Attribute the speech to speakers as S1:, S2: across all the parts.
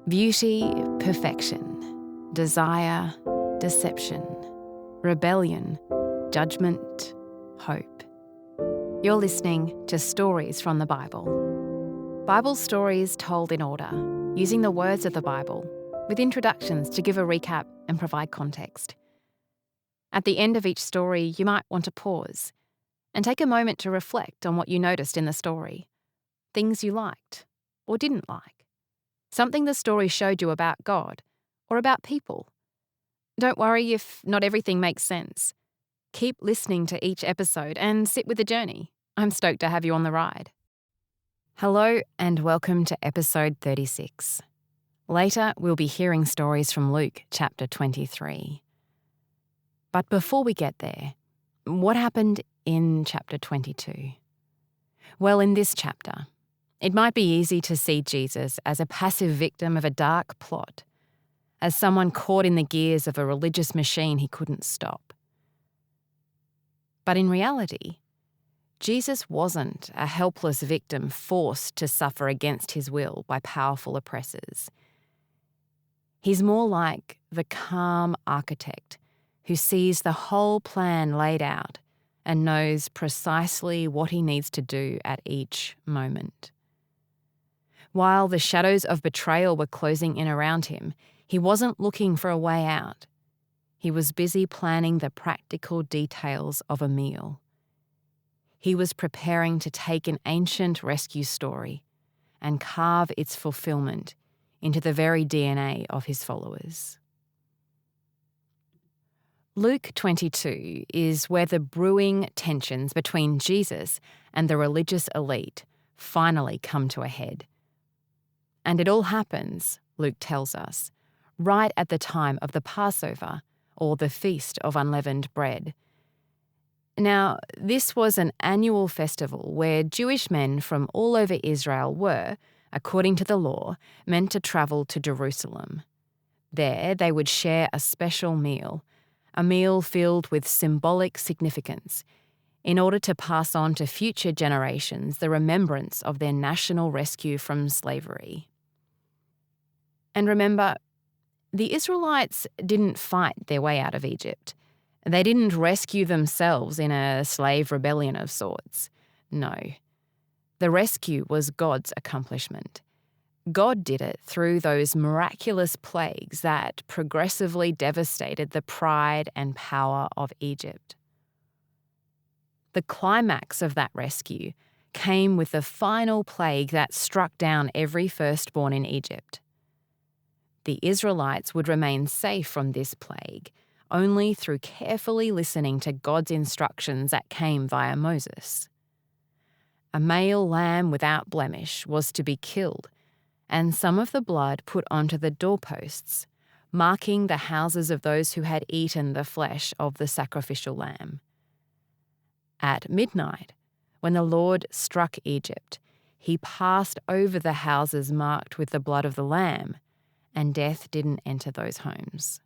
S1: Beauty, perfection. Desire, deception. Rebellion, judgment, hope. You're listening to Stories from the Bible. Bible stories told in order, using the words of the Bible, with introductions to give a recap and provide context. At the end of each story, you might want to pause and take a moment to reflect on what you noticed in the story, things you liked or didn't like, something the story showed you about God or about people. Don't worry if not everything makes sense. Keep listening to each episode and sit with the journey. I'm stoked to have you on the ride. Hello and welcome to episode 36. Later, we'll be hearing stories from Luke chapter 23. But before we get there, what happened in chapter 22? Well, in this chapter, it might be easy to see Jesus as a passive victim of a dark plot, as someone caught in the gears of a religious machine he couldn't stop. But in reality, Jesus wasn't a helpless victim forced to suffer against his will by powerful oppressors. He's more like the calm architect who sees the whole plan laid out and knows precisely what he needs to do at each moment. While the shadows of betrayal were closing in around him, he wasn't looking for a way out. He was busy planning the practical details of a meal. He was preparing to take an ancient rescue story and carve its fulfillment into the very DNA of his followers. Luke 22 is where the brewing tensions between Jesus and the religious elite finally come to a head. And it all happens, Luke tells us, right at the time of the Passover, or the Feast of Unleavened Bread. Now, this was an annual festival where Jewish men from all over Israel were, according to the law, meant to travel to Jerusalem. There, they would share a special meal, a meal filled with symbolic significance, in order to pass on to future generations the remembrance of their national rescue from slavery. And remember, the Israelites didn't fight their way out of Egypt. They didn't rescue themselves in a slave rebellion of sorts. No. The rescue was God's accomplishment. God did it through those miraculous plagues that progressively devastated the pride and power of Egypt. The climax of that rescue came with the final plague that struck down every firstborn in Egypt. The Israelites would remain safe from this plague only through carefully listening to God's instructions that came via Moses. A male lamb without blemish was to be killed, and some of the blood put onto the doorposts, marking the houses of those who had eaten the flesh of the sacrificial lamb. At midnight, when the Lord struck Egypt, he passed over the houses marked with the blood of the lamb, and death didn't enter those homes.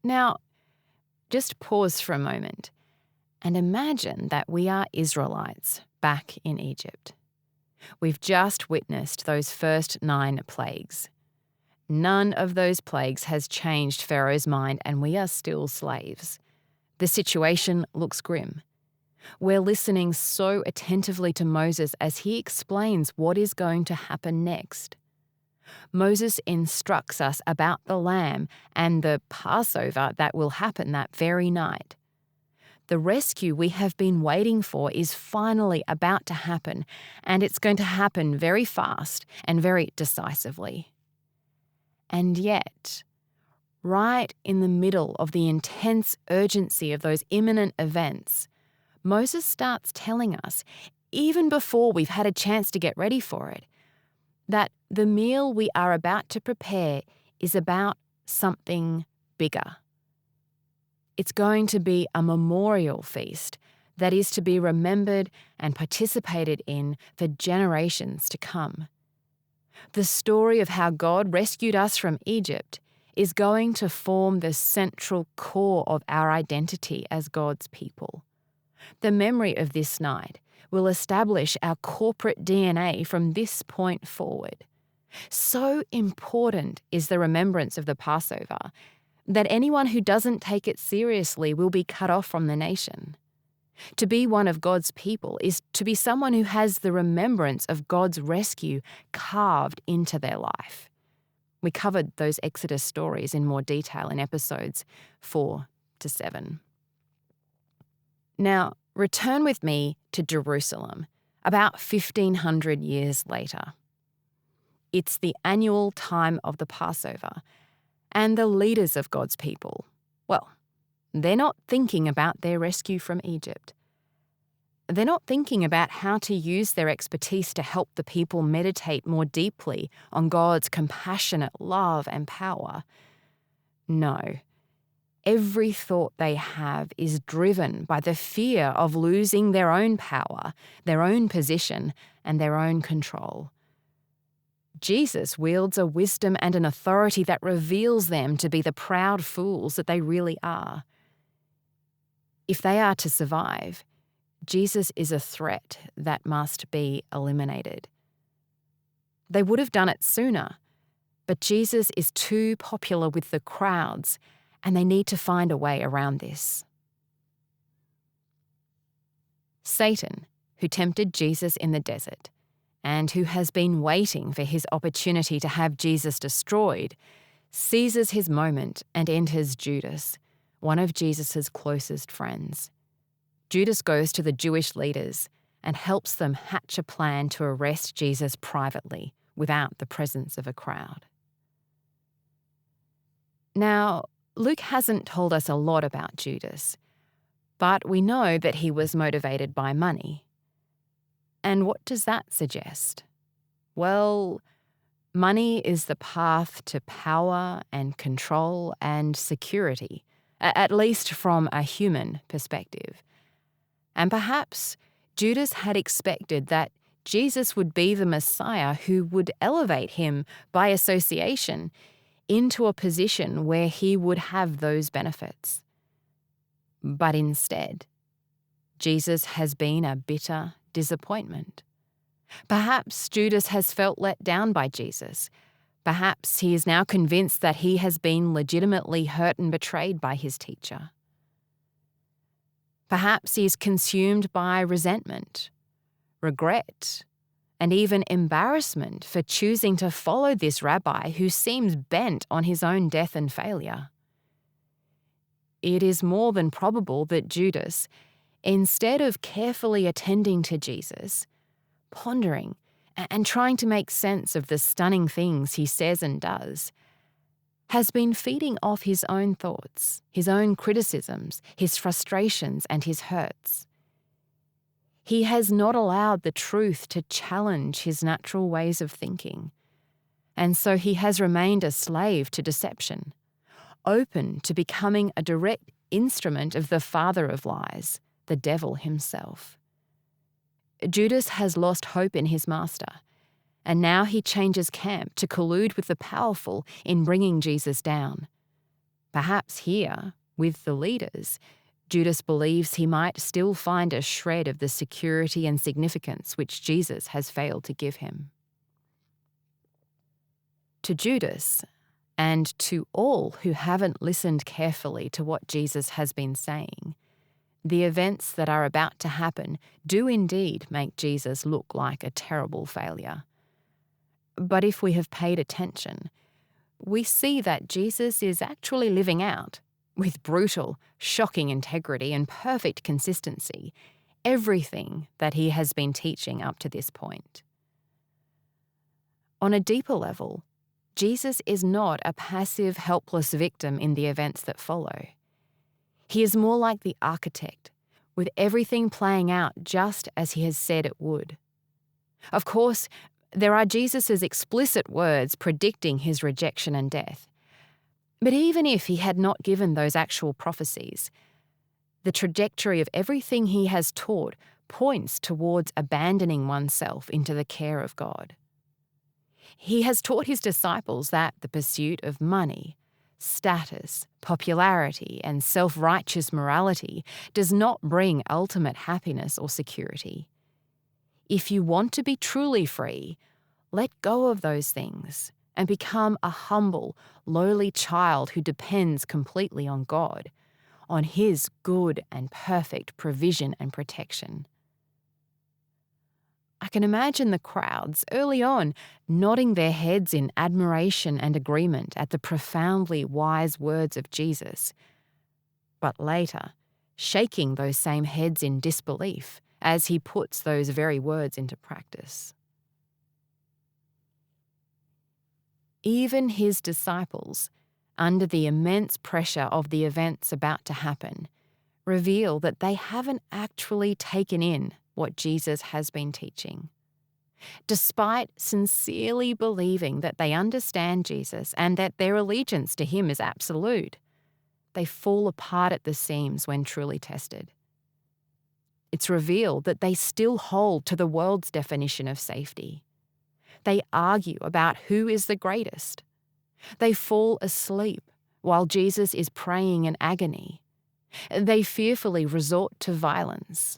S1: Now, just pause for a moment and imagine that we are Israelites back in Egypt. We've just witnessed those first 9 plagues. None of those plagues has changed Pharaoh's mind, and we are still slaves. The situation looks grim. We're listening so attentively to Moses as he explains what is going to happen next. Moses instructs us about the lamb and the Passover that will happen that very night. The rescue we have been waiting for is finally about to happen, and it's going to happen very fast and very decisively. And yet, right in the middle of the intense urgency of those imminent events, Moses starts telling us, even before we've had a chance to get ready for it, that the meal we are about to prepare is about something bigger. It's going to be a memorial feast that is to be remembered and participated in for generations to come. The story of how God rescued us from Egypt is going to form the central core of our identity as God's people. The memory of this night will establish our corporate DNA from this point forward. So important is the remembrance of the Passover that anyone who doesn't take it seriously will be cut off from the nation. To be one of God's people is to be someone who has the remembrance of God's rescue carved into their life. We covered those Exodus stories in more detail in episodes 4 to 7. Now, return with me to Jerusalem, about 1,500 years later. It's the annual time of the Passover, and the leaders of God's people, well, they're not thinking about their rescue from Egypt. They're not thinking about how to use their expertise to help the people meditate more deeply on God's compassionate love and power. No. Every thought they have is driven by the fear of losing their own power, their own position, and their own control. Jesus wields a wisdom and an authority that reveals them to be the proud fools that they really are. If they are to survive, Jesus is a threat that must be eliminated. They would have done it sooner, but Jesus is too popular with the crowds, and they need to find a way around this. Satan, who tempted Jesus in the desert, and who has been waiting for his opportunity to have Jesus destroyed, seizes his moment and enters Judas, one of Jesus' closest friends. Judas goes to the Jewish leaders and helps them hatch a plan to arrest Jesus privately, without the presence of a crowd. Now, Luke hasn't told us a lot about Judas, but we know that he was motivated by money. And what does that suggest? Well, money is the path to power and control and security, at least from a human perspective. And perhaps Judas had expected that Jesus would be the Messiah who would elevate him by association into a position where he would have those benefits. But instead, Jesus has been a bitter disappointment. Perhaps Judas has felt let down by Jesus. Perhaps he is now convinced that he has been legitimately hurt and betrayed by his teacher. Perhaps he is consumed by resentment, regret, and even embarrassment for choosing to follow this rabbi who seems bent on his own death and failure. It is more than probable that Judas, instead of carefully attending to Jesus, pondering and trying to make sense of the stunning things he says and does, has been feeding off his own thoughts, his own criticisms, his frustrations, and his hurts. He has not allowed the truth to challenge his natural ways of thinking, and so he has remained a slave to deception, open to becoming a direct instrument of the father of lies, the devil himself. Judas has lost hope in his master, and now he changes camp to collude with the powerful in bringing Jesus down. Perhaps here, with the leaders, Judas believes he might still find a shred of the security and significance which Jesus has failed to give him. To Judas, and to all who haven't listened carefully to what Jesus has been saying, the events that are about to happen do indeed make Jesus look like a terrible failure. But if we have paid attention, we see that Jesus is actually living out, with brutal, shocking integrity and perfect consistency, everything that he has been teaching up to this point. On a deeper level, Jesus is not a passive, helpless victim in the events that follow. He is more like the architect, with everything playing out just as he has said it would. Of course, there are Jesus' explicit words predicting his rejection and death. But even if he had not given those actual prophecies, the trajectory of everything he has taught points towards abandoning oneself into the care of God. He has taught his disciples that the pursuit of money, status, popularity, and self-righteous morality does not bring ultimate happiness or security. If you want to be truly free, Let go of those things and become a humble, lowly child who depends completely on God, on His good and perfect provision and protection. I can imagine the crowds early on nodding their heads in admiration and agreement at the profoundly wise words of Jesus, but later shaking those same heads in disbelief as He puts those very words into practice. Even His disciples, under the immense pressure of the events about to happen, reveal that they haven't actually taken in what Jesus has been teaching. Despite sincerely believing that they understand Jesus and that their allegiance to Him is absolute, they fall apart at the seams when truly tested. It's revealed that they still hold to the world's definition of safety. They argue about who is the greatest. They fall asleep while Jesus is praying in agony. They fearfully resort to violence.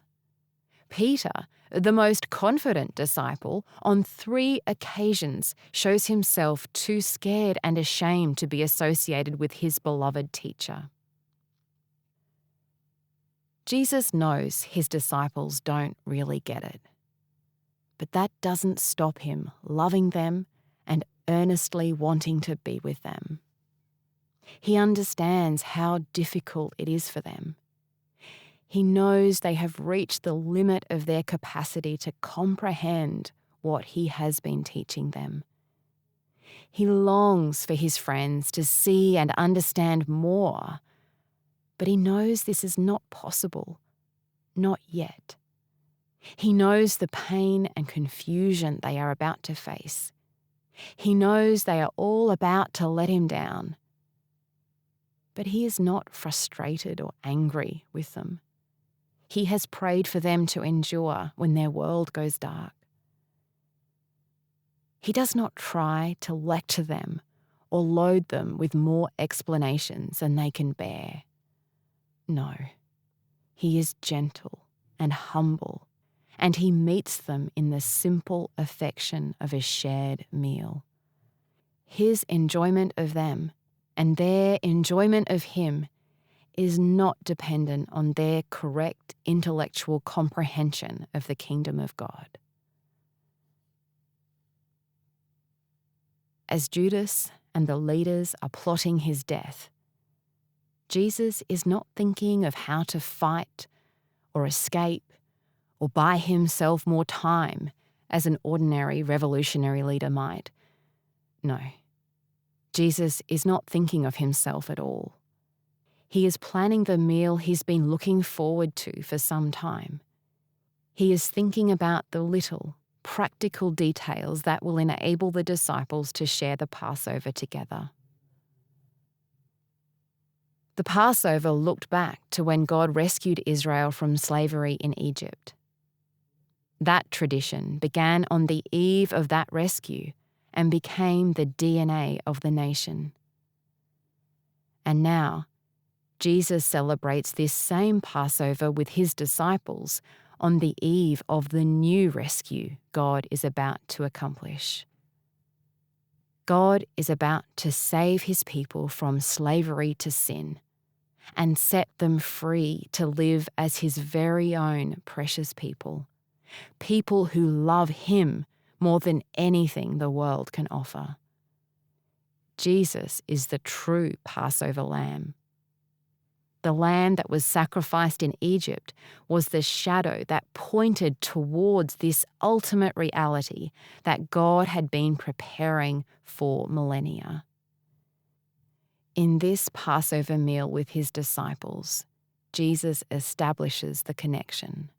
S1: Peter, the most confident disciple, on 3 occasions shows himself too scared and ashamed to be associated with his beloved teacher. Jesus knows His disciples don't really get it. But that doesn't stop Him loving them and earnestly wanting to be with them. He understands how difficult it is for them. He knows they have reached the limit of their capacity to comprehend what He has been teaching them. He longs for His friends to see and understand more, but He knows this is not possible, not yet. He knows the pain and confusion they are about to face. He knows they are all about to let Him down. But He is not frustrated or angry with them. He has prayed for them to endure when their world goes dark. He does not try to lecture them or load them with more explanations than they can bear. No, He is gentle and humble, and He meets them in the simple affection of a shared meal. His enjoyment of them and their enjoyment of Him is not dependent on their correct intellectual comprehension of the kingdom of God. As Judas and the leaders are plotting His death, Jesus is not thinking of how to fight or escape or buy Himself more time as an ordinary revolutionary leader might. No, Jesus is not thinking of Himself at all. He is planning the meal He's been looking forward to for some time. He is thinking about the little, practical details that will enable the disciples to share the Passover together. The Passover looked back to when God rescued Israel from slavery in Egypt. That tradition began on the eve of that rescue and became the DNA of the nation. And now, Jesus celebrates this same Passover with His disciples on the eve of the new rescue God is about to accomplish. God is about to save His people from slavery to sin and set them free to live as His very own precious people, people who love Him more than anything the world can offer. Jesus is the true Passover lamb. The lamb that was sacrificed in Egypt was the shadow that pointed towards this ultimate reality that God had been preparing for millennia. In this Passover meal with His disciples, Jesus establishes the connection.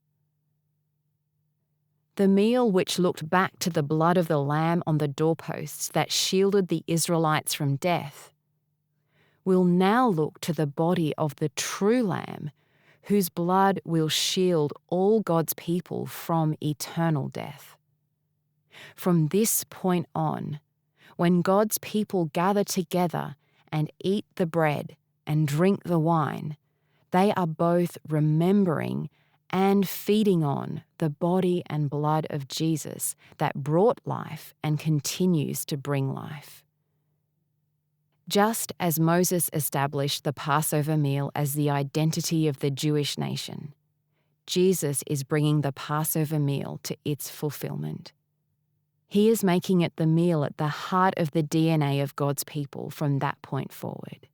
S1: The meal which looked back to the blood of the lamb on the doorposts that shielded the Israelites from death will now look to the body of the true Lamb, whose blood will shield all God's people from eternal death. From this point on, when God's people gather together and eat the bread and drink the wine, they are both remembering and feeding on the body and blood of Jesus that brought life and continues to bring life. Just as Moses established the Passover meal as the identity of the Jewish nation, Jesus is bringing the Passover meal to its fulfillment. He is making it the meal at the heart of the DNA of God's people from that point forward.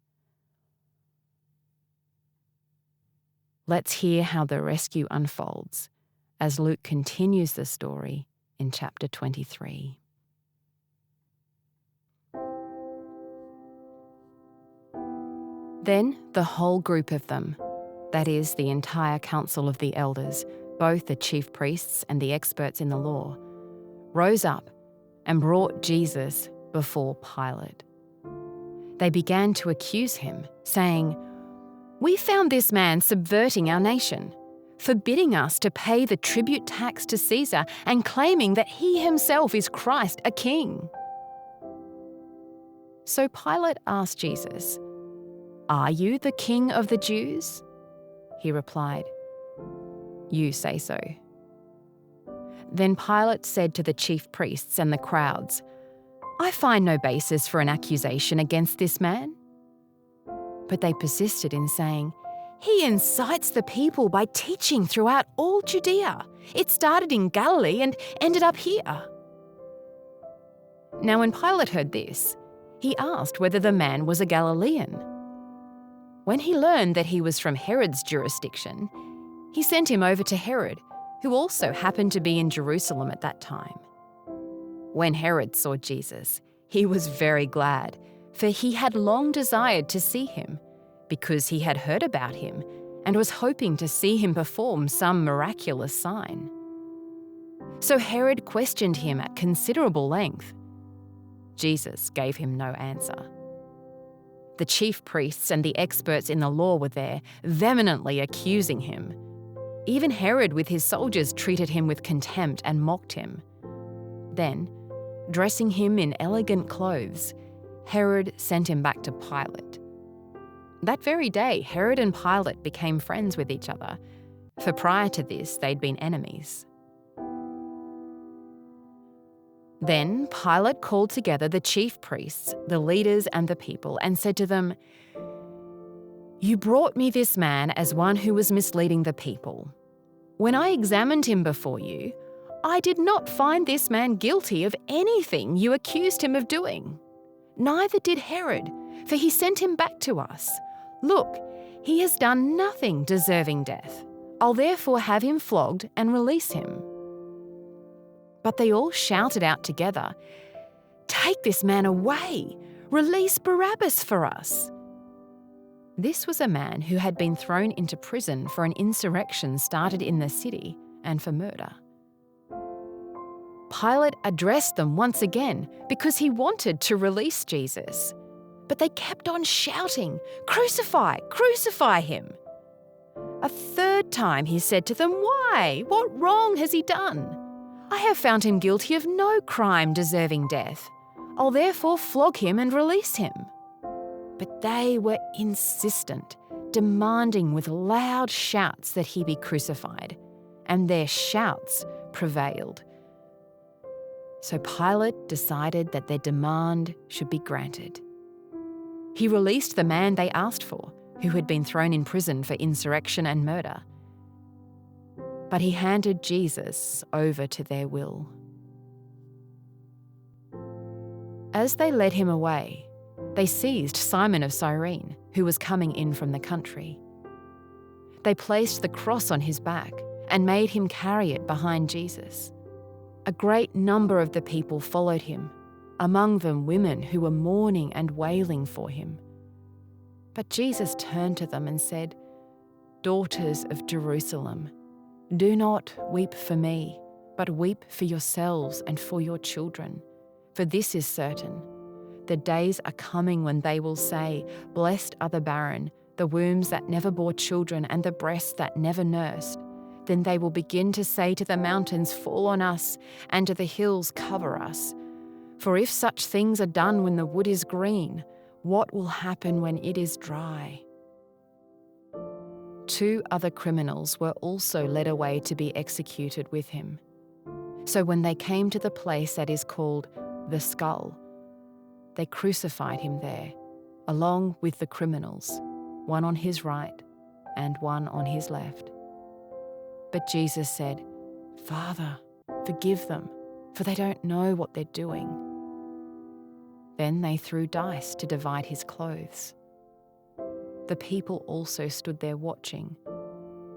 S1: Let's hear how the rescue unfolds as Luke continues the story in chapter 23. Then the whole group of them, that is, the entire council of the elders, both the chief priests and the experts in the law, rose up and brought Jesus before Pilate. They began to accuse him, saying, "We found this man subverting our nation, forbidding us to pay the tribute tax to Caesar and claiming that he himself is Christ, a king." So Pilate asked Jesus, "Are you the king of the Jews?" He replied, "You say so." Then Pilate said to the chief priests and the crowds, "I find no basis for an accusation against this man." But they persisted in saying, "He incites the people by teaching throughout all Judea. It started in Galilee and ended up here." Now when Pilate heard this, he asked whether the man was a Galilean. When he learned that he was from Herod's jurisdiction, he sent him over to Herod, who also happened to be in Jerusalem at that time. When Herod saw Jesus, he was very glad, for he had long desired to see him, because he had heard about him and was hoping to see him perform some miraculous sign. So Herod questioned him at considerable length. Jesus gave him no answer. The chief priests and the experts in the law were there, vehemently accusing him. Even Herod with his soldiers treated him with contempt and mocked him. Then, dressing him in elegant clothes, Herod sent him back to Pilate. That very day, Herod and Pilate became friends with each other, for prior to this they'd been enemies. Then Pilate called together the chief priests, the leaders and the people, and said to them, "You brought me this man as one who was misleading the people. When I examined him before you, I did not find this man guilty of anything you accused him of doing. Neither did Herod, for he sent him back to us. Look, he has done nothing deserving death. I'll therefore have him flogged and release him." But they all shouted out together, "Take this man away! Release Barabbas for us!" This was a man who had been thrown into prison for an insurrection started in the city and for murder. Pilate addressed them once again because he wanted to release Jesus. But they kept on shouting, "Crucify! Crucify him!" A third time he said to them, "Why? What wrong has he done? I have found him guilty of no crime deserving death. I'll therefore flog him and release him." But they were insistent, demanding with loud shouts that he be crucified, and their shouts prevailed. So Pilate decided that their demand should be granted. He released the man they asked for, who had been thrown in prison for insurrection and murder. But he handed Jesus over to their will. As they led him away, they seized Simon of Cyrene, who was coming in from the country. They placed the cross on his back and made him carry it behind Jesus. A great number of the people followed him, among them women who were mourning and wailing for him. But Jesus turned to them and said, "Daughters of Jerusalem, do not weep for me, but weep for yourselves and for your children. For this is certain, the days are coming when they will say, 'Blessed are the barren, the wombs that never bore children, and the breasts that never nursed.' Then they will begin to say to the mountains, 'Fall on us,' and to the hills, 'Cover us.' For if such things are done when the wood is green, what will happen when it is dry?" 2 other criminals were also led away to be executed with him. So when they came to the place that is called the Skull, they crucified him there, along with the criminals, one on his right and one on his left. But Jesus said, "Father, forgive them, for they don't know what they're doing." Then they threw dice to divide his clothes. The people also stood there watching,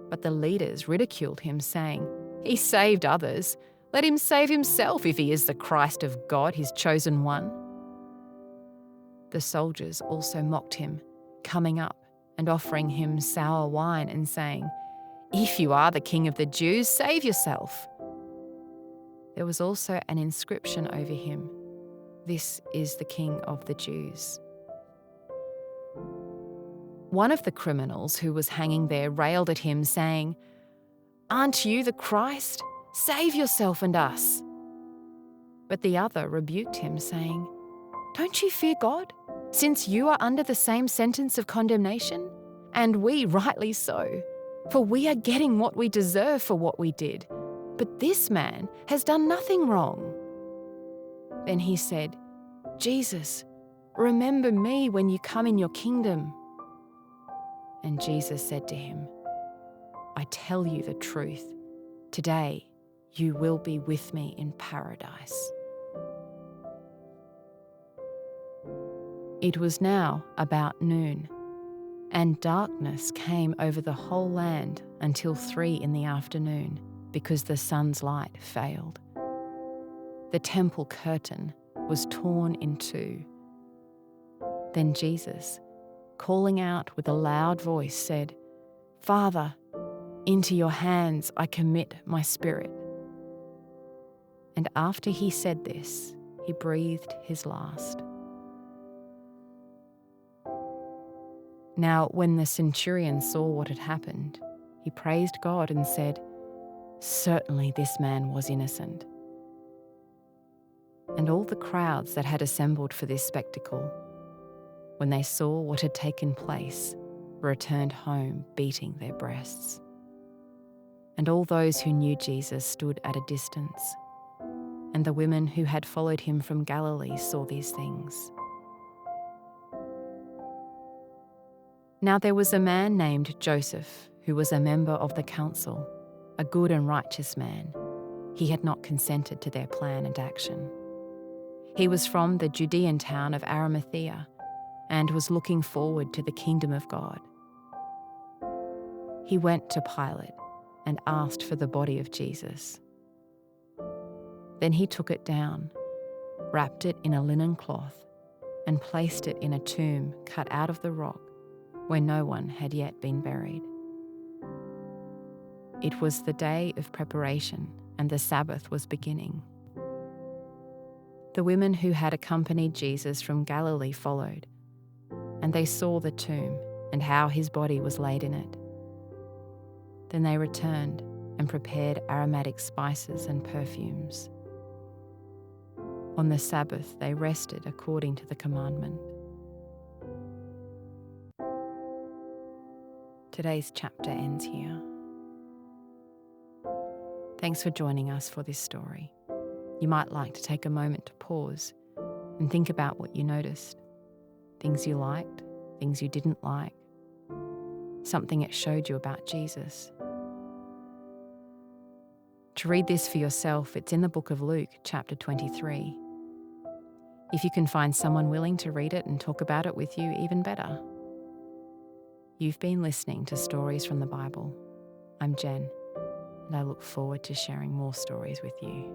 S1: but the leaders ridiculed him, saying, "He saved others. Let him save himself if he is the Christ of God, his chosen one." The soldiers also mocked him, coming up and offering him sour wine and saying, "If you are the King of the Jews, save yourself." There was also an inscription over him, "This is the King of the Jews." One of the criminals who was hanging there railed at him, saying, "Aren't you the Christ? Save yourself and us." But the other rebuked him, saying, "Don't you fear God, since you are under the same sentence of condemnation? And we rightly so, for we are getting what we deserve for what we did. But this man has done nothing wrong." Then he said, "Jesus, remember me when you come in your kingdom." And Jesus said to him, "I tell you the truth, today you will be with me in paradise." It was now about noon, and darkness came over the whole land until 3 p.m, because the sun's light failed. The temple curtain was torn in two. Then Jesus, calling out with a loud voice, said, "Father, into your hands I commit my spirit." And after he said this, he breathed his last. Now, when the centurion saw what had happened, he praised God and said, "Certainly this man was innocent." And all the crowds that had assembled for this spectacle, when they saw what had taken place, returned home beating their breasts. And all those who knew Jesus stood at a distance, and the women who had followed him from Galilee saw these things. Now there was a man named Joseph, who was a member of the council, a good and righteous man. He had not consented to their plan and action. He was from the Judean town of Arimathea and was looking forward to the kingdom of God. He went to Pilate and asked for the body of Jesus. Then he took it down, wrapped it in a linen cloth, and placed it in a tomb cut out of the rock where no one had yet been buried. It was the day of preparation, and the Sabbath was beginning. The women who had accompanied Jesus from Galilee followed, and they saw the tomb and how his body was laid in it. Then they returned and prepared aromatic spices and perfumes. On the Sabbath they rested according to the commandment. Today's chapter ends here. Thanks for joining us for this story. You might like to take a moment to pause and think about what you noticed. Things you liked, things you didn't like, something it showed you about Jesus. To read this for yourself, it's in the book of Luke, chapter 23. If you can find someone willing to read it and talk about it with you, even better. You've been listening to Stories from the Bible. I'm Jen, and I look forward to sharing more stories with you.